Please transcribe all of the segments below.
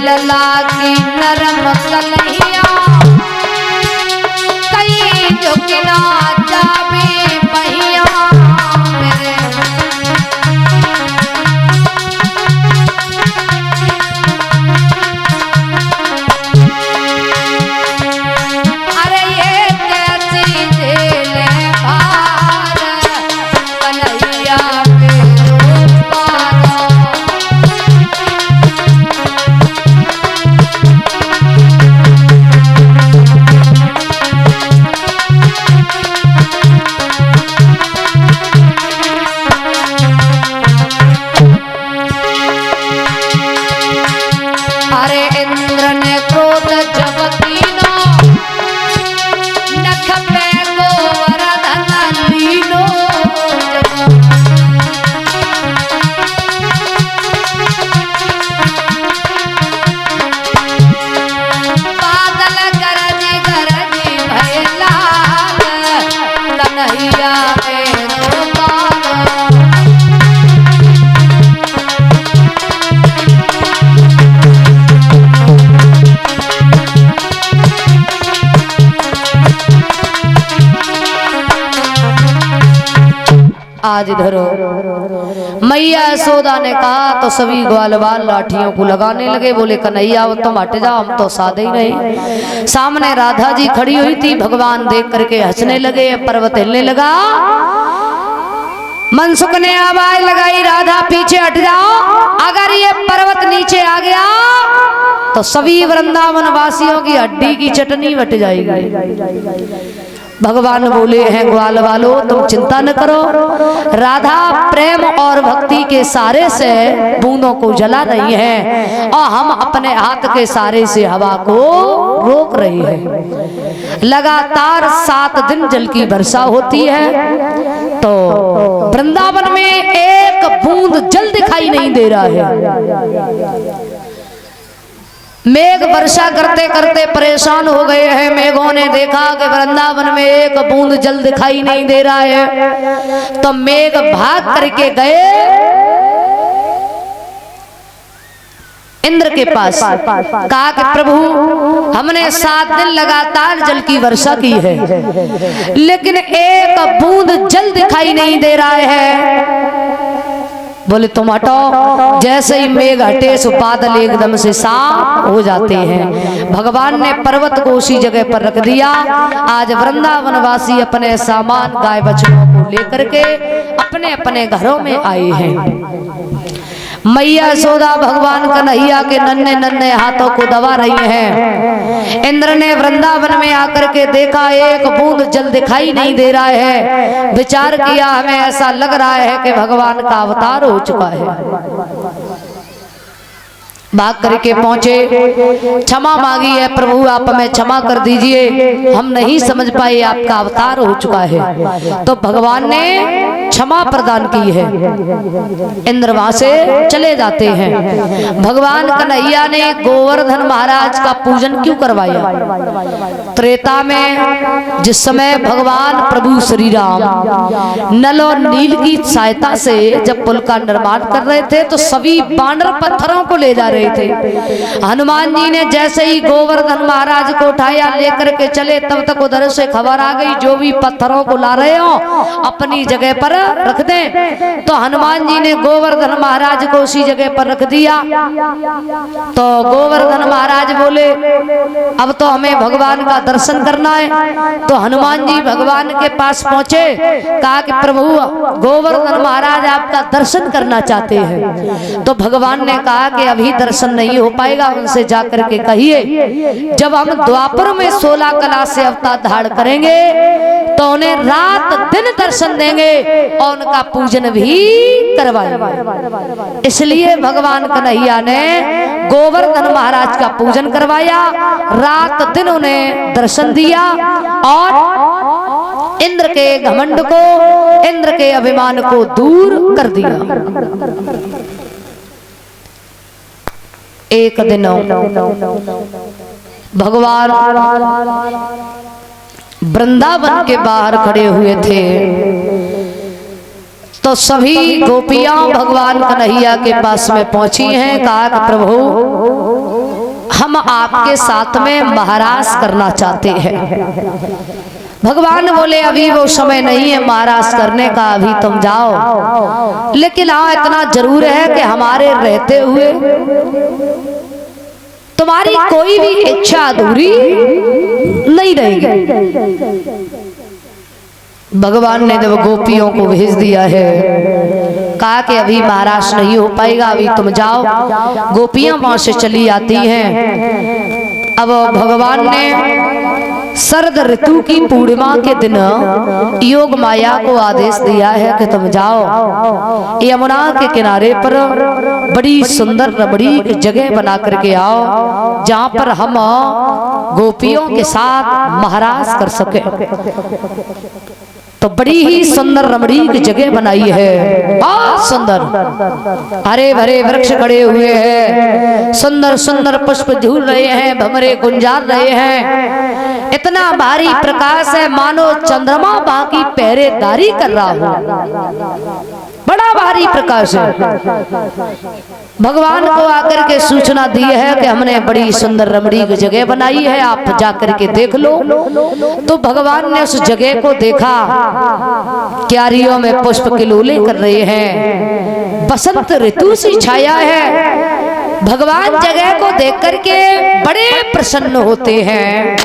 लला की नरम कलहिया कहीं झुकना जावे पहिया मेरे अरे ये कैसी झेले भार कन्हैया आज धरो। मैया यशोदा ने कहा तो सभी ग्वाल बाल लाठियों को लगाने लगे। बोले कन्हैया तुम हट जाओ, हम तो सादे ही नहीं। सामने राधा जी खड़ी हुई थी, भगवान देख करके हंसने लगे, पर्वत हिलने लगा। मनसुख ने आवाज लगाई राधा पीछे हट जाओ, अगर ये पर्वत नीचे आ गया तो सभी वृंदावन वासियों की हड्डी की चटनी बट जाएगी। भगवान बोले हैं ग्वाल वालों तुम चिंता न करो, राधा प्रेम और भक्ति के सारे से बूंदों को जला रही है और हम अपने हाथ के सारे से हवा को रोक रही है। लगातार 7 दिन जल की वर्षा होती है तो वृंदावन में एक बूंद जल दिखाई नहीं दे रहा है। मेघ वर्षा करते करते परेशान हो गए हैं। मेघों ने देखा कि वृंदावन में एक बूंद जल दिखाई नहीं दे रहा है, तो मेघ भाग करके गए इंद्र के पास। कहा कि प्रभु, हमने 7 दिन लगातार जल की वर्षा की है, लेकिन एक बूंद जल दिखाई नहीं दे रहा है। बोले तुम हटो। जैसे ही मेघ हटे सो बादल एकदम से साफ हो जाते हैं। भगवान ने पर्वत को उसी जगह पर रख दिया। आज वृंदावन वासी अपने सामान गाय बछड़ों को लेकर के अपने अपने घरों में आए हैं। मैया यशोदा भगवान कन्हैया के नन्हे नन्हे हाथों को दबा रही हैं। इंद्र ने वृंदावन में आकर के देखा एक बूंद जल दिखाई नहीं दे रहा है। विचार किया, हमें ऐसा लग रहा है कि भगवान का अवतार हो चुका है। भाग करके पहुंचे, क्षमा मांगी है, प्रभु आप हमें क्षमा कर दीजिए, हम नहीं समझ पाए आपका अवतार हो चुका है। तो भगवान ने क्षमा प्रदान की है। इंद्र वहां से चले जाते हैं। भगवान कन्हैया ने गोवर्धन महाराज का पूजन क्यों करवाया? त्रेता में जिस समय भगवान प्रभु श्री राम नल और नील की सहायता से जब पुल का निर्माण कर रहे थे, तो सभी बानर पत्थरों को ले जा रहे थे। हनुमान जी ने जैसे ही गोवर्धन महाराज को उठाया, लेकर के चले, तब तक उधर से खबर आ गई, जो भी पत्थरों को ला रहे हो अपनी जगह पर रख दें। तो हनुमान जी ने गोवर्धन महाराज को उसी जगह पर रख दिया। तो गोवर्धन महाराज बोले, अब तो हमें भगवान का दर्शन करना है। तो हनुमान जी भगवान के पास पहुंचे, कहा कि प्रभु, गोवर्धन महाराज आपका दर्शन करना चाहते हैं। तो भगवान ने कहा कि अभी दर्शन नहीं हो पाएगा, उनसे जाकर के कहिए जब हम द्वापर में 16 कला से अवतार धारण करेंगे तो उन्हें रात दिन दर्शन देंगे और उनका पूजन भी करवाएंगे। इसलिए भगवान कन्हैया ने गोवर्धन महाराज का पूजन करवाया, रात दिन उन्हें दर्शन दिया और इंद्र के घमंड को, इंद्र के अभिमान को दूर कर दिया। एक दिन भगवान वृंदावन के बाहर खड़े हुए थे, तो सभी गोपियां भगवान कन्हैया के पास में पहुंची हैं। कहा कि प्रभु, हम आपके साथ में महाराज करना चाहते हैं। भगवान बोले, अभी वो समय नहीं है महाराज करने का, अभी तुम जाओ, लेकिन हाँ इतना जरूर है कि हमारे रहते हुए तुम्हारी कोई भी इच्छा अधूरी नहीं रहेगी। भगवान ने जब गोपियों को भेज दिया है, कहा कि अभी महाराज नहीं हो पाएगा, अभी तुम जाओ। गोपियां वहां से चली आती हैं। अब भगवान ने शरद ऋतु की पूर्णिमा के दिन योग माया को आदेश दिया है कि तुम जाओ यमुना के किनारे पर बड़ी सुंदर रमणी की जगह बना करके आओ, जहां पर हम गोपियों के साथ महाराज कर सके। तो बड़ी ही सुंदर रमणी की जगह बनाई है, बहुत सुंदर, हरे भरे वृक्ष खड़े हुए हैं, सुंदर सुंदर पुष्प झूल रहे हैं, भंवरे गुंजार रहे हैं। इतना भारी प्रकाश है मानो चंद्रमा बाकी पहरेदारी कर रहा हो, बड़ा भारी प्रकाश है। भगवान को आकर के सूचना दी है कि हमने बड़ी सुंदर रमणी की जगह बनाई है, आप जाकर के देख लो। तो भगवान ने उस जगह को देखा, क्यारियों में पुष्प किलोले कर रहे हैं, बसंत ऋतु सी छाया है। भगवान जगह को देख करके बड़े प्रसन्न होते हैं।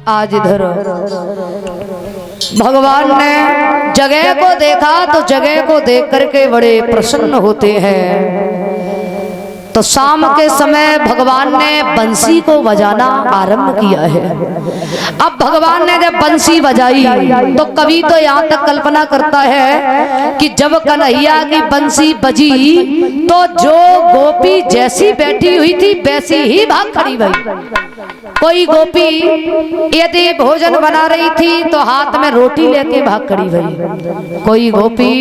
आज इधर भगवान ने जगह को देखा तो जगह को देख करके बड़े प्रसन्न होते हैं। तो शाम के समय भगवान ने बंसी को बजाना आरंभ किया है। अब भगवान ने जब बंसी बजाई तो कवि तो यहाँ तक कल्पना करता है कि जब कन्हैया की बंसी बजी तो जो गोपी जैसी बैठी हुई थी वैसी ही भाग खड़ी भई। कोई गोपी यदि भोजन बना रही थी तो हाथ में रोटी लेके भाग खड़ी भई। कोई गोपी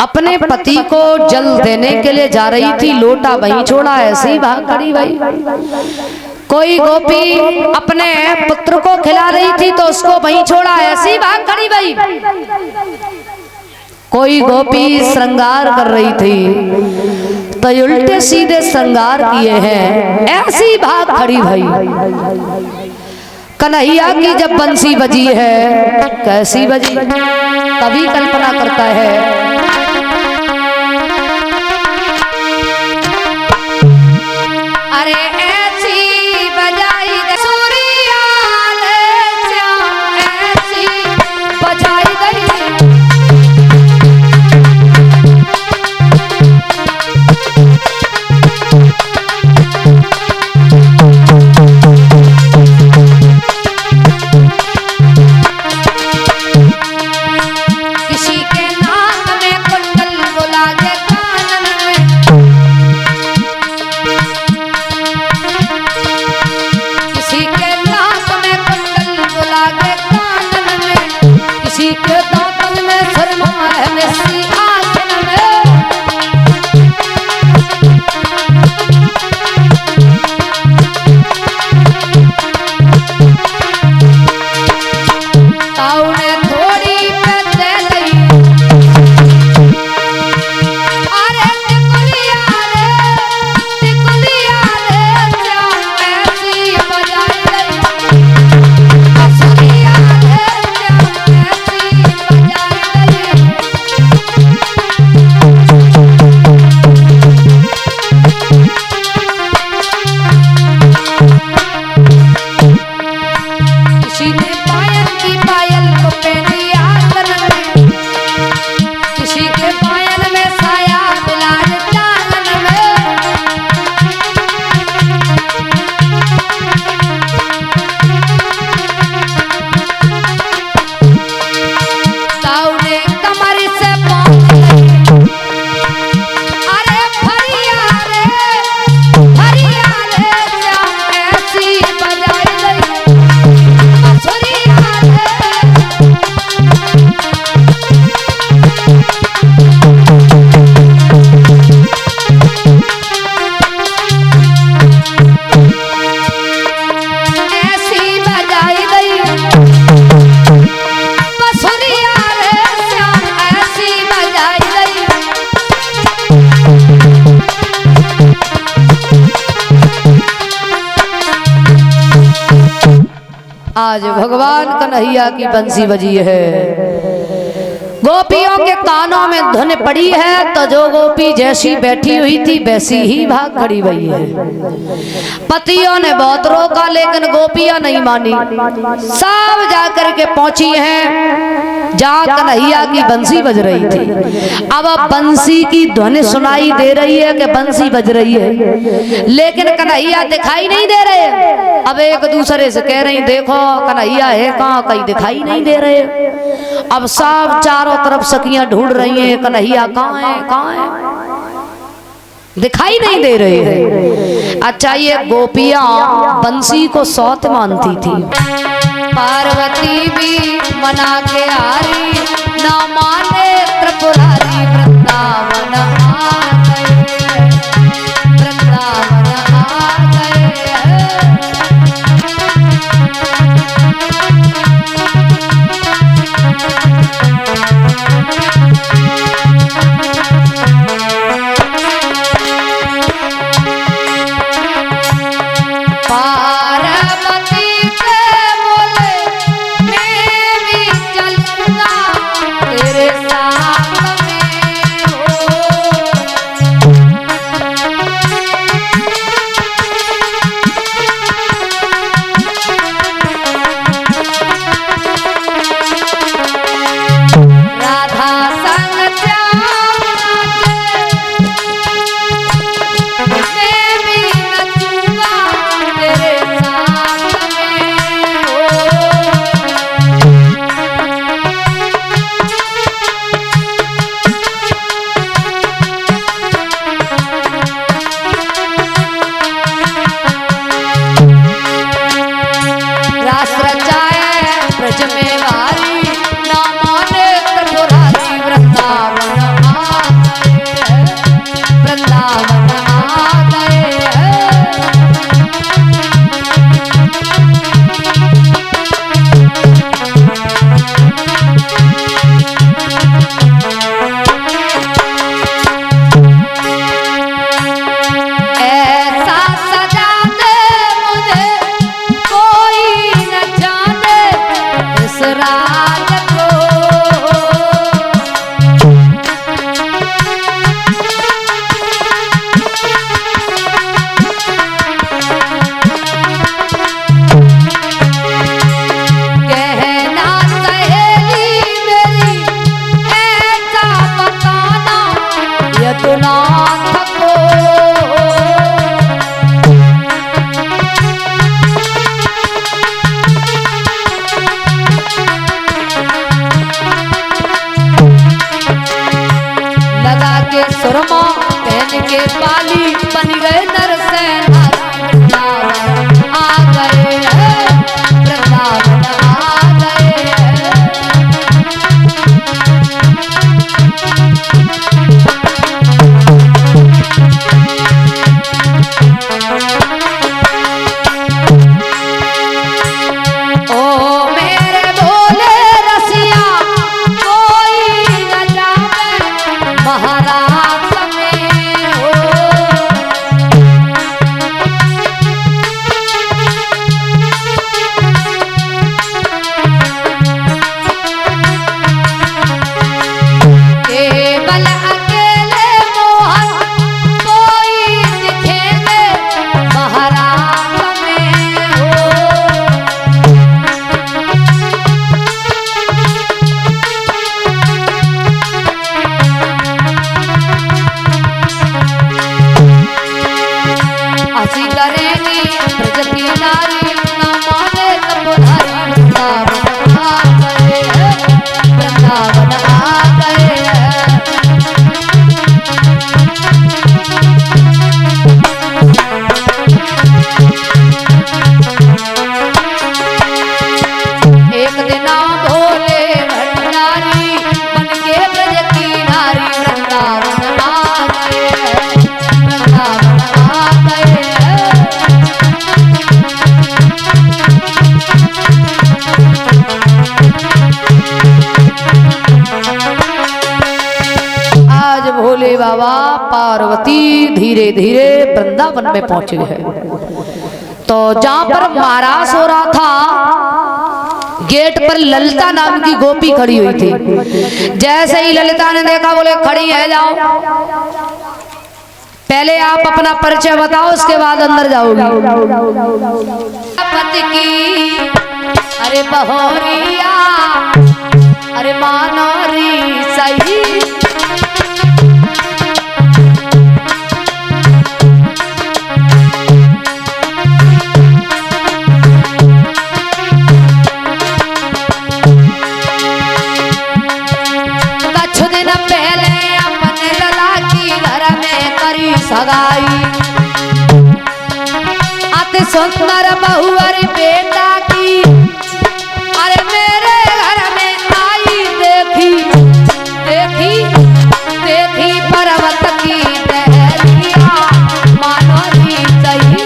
अपने पति को जल देने के लिए जा रही थी, लोटा वहीं छोड़ा ऐसे ही भाग खड़ी भई। कोई गोपी अपने पुत्र को खिला रही थी तो उसको वहीं छोड़ा ऐसे ही भाग खड़ी भई। कोई गोपी श्रृंगार कर रही थी तो उल्टे सीधे श्रृंगार किए हैं, ऐसी भाग खड़ी भई। कन्हैया की जब बंसी बजी है कैसी बजी, कभी कल्पना करता है। अरे ऐसी बजाई दे सूरिया ने श्याम, ऐसी बजाई गई आज भगवान कन्हैया की बंसी बजी है, गोपियों के कानों में धुन पड़ी है, तो जो गोपी जैसी बैठी हुई थी वैसी ही भाग खड़ी हुई है। पतियों ने बहुत रोका लेकिन गोपियां नहीं मानी, सब जाकर के पहुंची हैं जहां कन्हैया की बंसी बज रही थी। अब बंसी की ध्वनि सुनाई दे रही है कि बंसी बज रही है, लेकिन कन्हैया दिखाई नहीं दे रहे। अब एक दूसरे से कह रही देखो कन्हैया है कहाँ, कहीं दिखाई नहीं दे रहे। अब सब चारों तरफ सखियां ढूंढ रही हैं कन्हैया कहाँ है, कहाँ है, दिखाई नहीं दे रहे हैं। अच्छा ये गोपियां बंसी को सौत मानती थी। पार्वती भी मना के आ रही, ना माने त्रिपुरारी, वृंदावन आ गए, वृंदावन आ गए। बाबा पार्वती धीरे धीरे वृंदावन में पहुंच गए। तो जहां पर महाराज हो रहा था गेट पर ललिता नाम की गोपी खड़ी हुई थी। जैसे ही ललिता ने देखा, बोले खड़ी है, जाओ, पहले आप अपना परिचय बताओ, उसके बाद अंदर जाओगी। पति की अरे बहोरिया, अरे मानोरी सही, कुछ दिन पहले अपने लला की घर में करी सगाई, अति सुंदर बहू अरे बेटा की, अरे मेरे घर में आई, देखी देखी देखी पर्वत की टहलिया, मानोरी सही,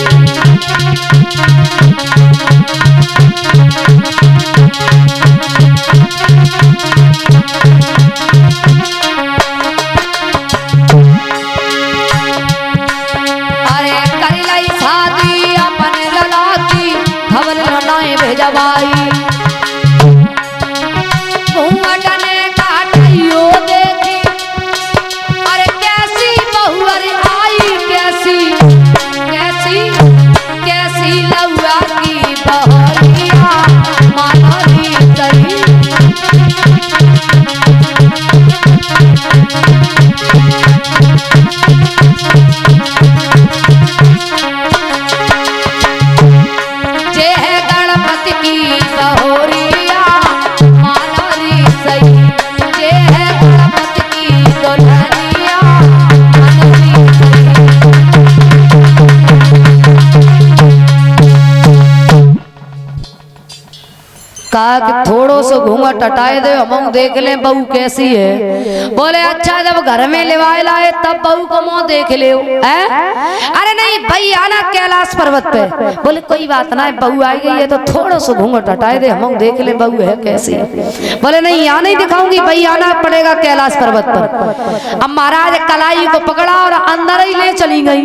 भेजवाई, घूंघटने काटियो देखी, अरे कैसी बहू अरे आई, कैसी कैसी कैसी लौआ की बहरिया, मानोरी सही, कहा कि थोड़ो सो घूंघट हटाए दे, हम देख ले बहू कैसी है। बोले अच्छा, जब घर में लिवाए लाए तब बहू को मुंह देख ले। अरे नहीं भाई, आना कैलाश पर्वत पे। बोले कोई बात ना, बहू आई गई है तो थोड़ो सो घूंघट हटाए दे, हम देख ले बहू है कैसी है। बोले नहीं, यहाँ नहीं दिखाऊंगी भाई, आना पड़ेगा कैलाश पर्वत पर। अब महाराज कलाई को पकड़ा और अंदर ही ले चली गई।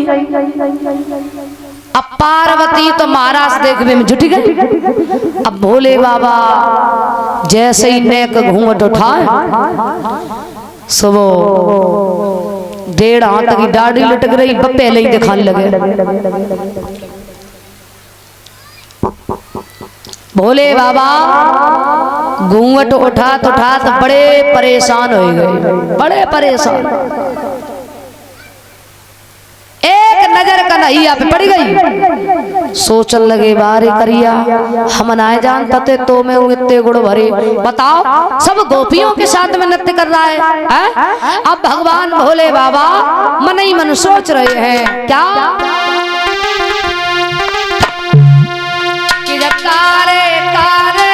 अब पार्वती तो महाराज देखने में जुट गई। अब भोले बाबा जैसे ही नेक घूंघट उठाए, सुबह 1.5 हाथ की दाढ़ी लटक रही, पहले ही दिखाने लगे। भोले बाबा घूंघट उठात उठात बड़े परेशान हो गए, बड़े परेशान। एक नजर कन्हैया पे पड़ गई, सोचन लगे बारे करिया, हम ना जानता थे तो मैं इतने गुड़ भरे। बताओ, सब गोपियों के साथ में नृत्य कर रहा है। अब भगवान भोले बाबा मन ही मन सोच रहे हैं क्या कि जब कारे कारे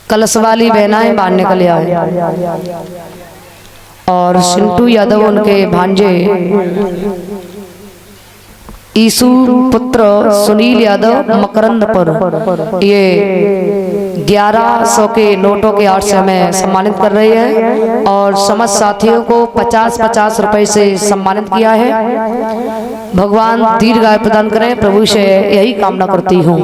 कलश वाली बहनाएं बाहर निकल आए और सिंटू यादव उनके भांजे ईसु पुत्र सुनील यादव मकरंदपुर ये 1100 के नोटों के आर्ट से हमें सम्मानित कर रहे हैं और समस्त साथियों को 50-50 रुपए से सम्मानित किया है। भगवान दीर्घायु प्रदान करें, प्रभु से यही कामना करती हूँ।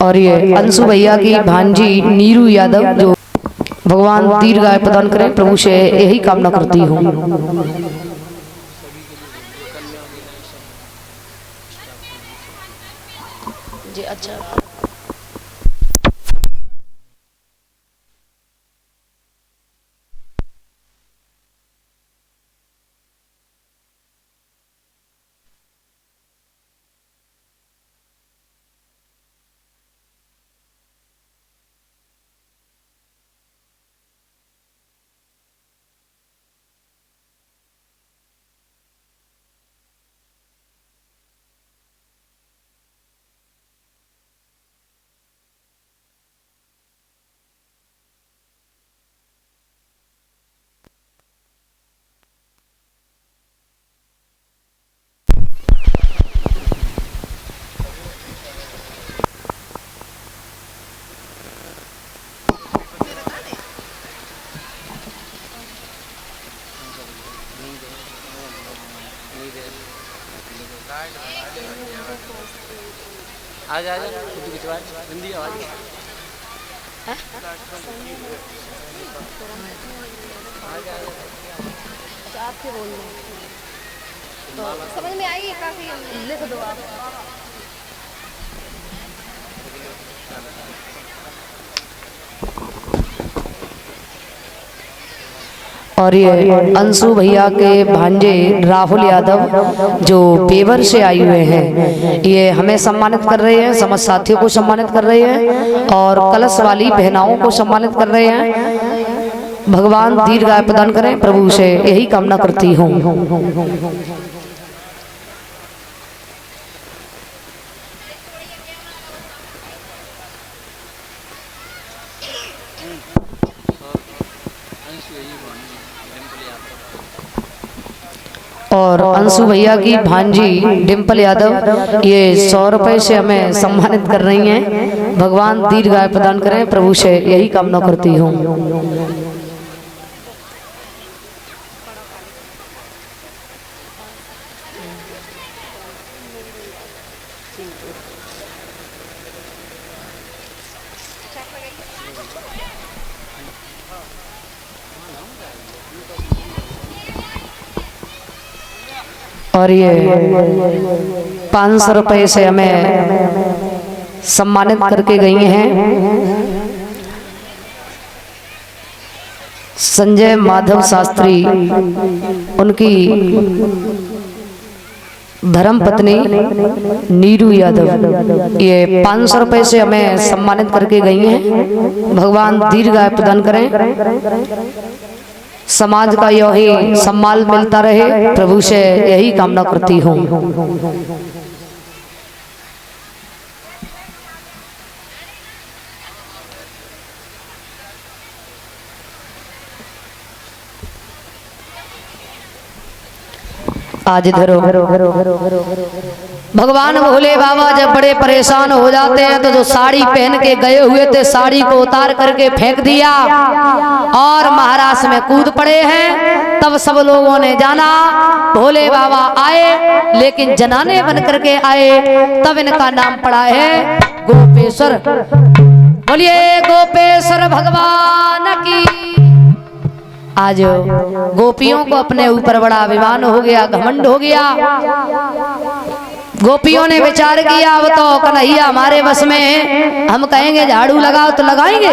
और ये अंशु भैया की भांजी नीरू यादव जो भगवान दीर्घायु प्रदान करें, प्रभु से यही कामना करती हूँ। जी अच्छा। आजा हिंदी आवाज आपके बोल रहे तो समझ में आएगी, काफी लिख दो आप। और ये अंशु भैया के भांजे राहुल यादव जो पेवर से आए हुए हैं, ये हमें सम्मानित कर रहे हैं, समस्त साथियों को सम्मानित कर रहे हैं और कलश वाली बहनाओं को सम्मानित कर रहे हैं। भगवान दीर्घायु प्रदान करें, प्रभु से यही कामना करती हूँ। और अंशु भैया की भांजी डिम्पल यादव ये 100 रुपए से हमें सम्मानित कर रही हैं। भगवान दीर्घायु प्रदान करें, प्रभु से यही कामना करती हूँ। और ये 500 रुपए से हमें सम्मानित करके गई हैं संजय माधव शास्त्री, उनकी धर्म पत्नी नीरू यादव, ये 500 रुपए से हमें सम्मानित करके गई हैं। भगवान दीर्घायु प्रदान करें, समाज का यही सम्मान मिलता रहे, प्रभु से यही कामना करती हूँ। आज इधर भगवान भोले बाबा जब बड़े परेशान हो जाते हैं तो जो साड़ी पहन के गए हुए थे, साड़ी को उतार करके फेंक दिया और महाराष्ट्र में कूद पड़े हैं। तब सब लोगों ने जाना भोले बाबा आए, लेकिन जनाने बन करके आए। तब इनका नाम पड़ा है गोपेश्वर। बोलिए गोपेश्वर भगवान की। आज गोपियों को अपने ऊपर बड़ा अभिमान हो गया, घमंड हो गया। गोपियों ने विचार किया अब तो कन्हैया हमारे बस में है, हम कहेंगे झाड़ू लगाओ तो लगाएंगे,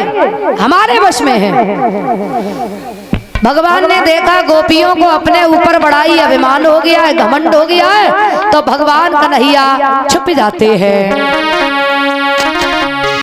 हमारे बस में है। भगवान ने देखा गोपियों को अपने ऊपर बड़ा ही अभिमान हो गया है, घमंड हो गया है, तो भगवान कन्हैया छुप जाते हैं।